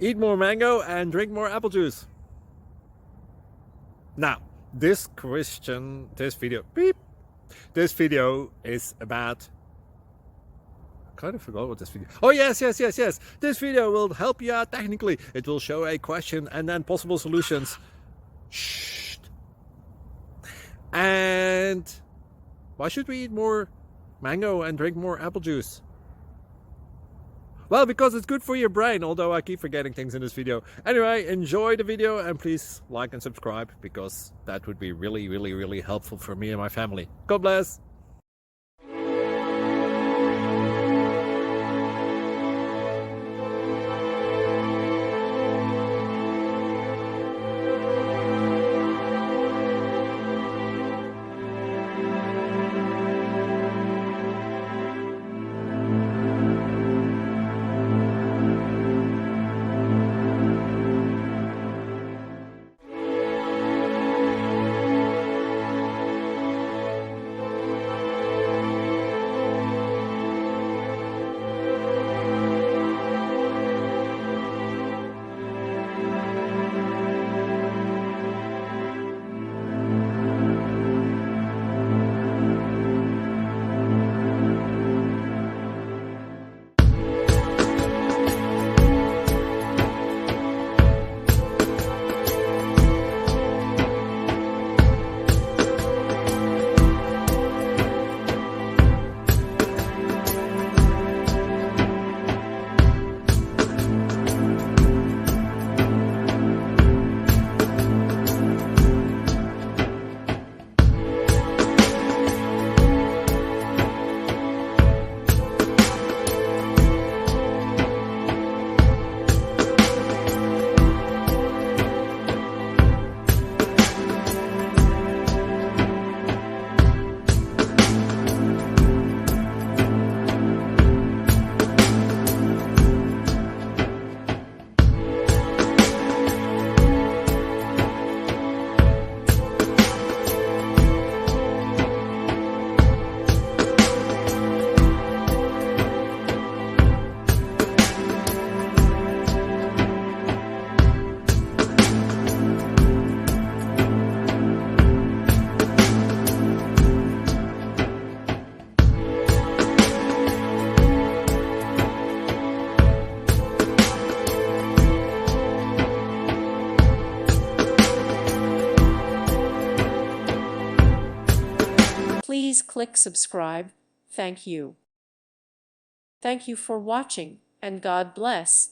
Eat more mango and drink more apple juice. Now, this video is about, I kind of forgot what this video. Oh, yes. This video will help you out technically. It will show a question and then possible solutions. Shh. And why should we eat more mango and drink more apple juice? Well, because it's good for your brain, although I keep forgetting things in this video. Anyway, enjoy the video and please like and subscribe, because that would be really helpful for me and my family. God bless! Please click subscribe. Thank you. Thank you for watching, and God bless.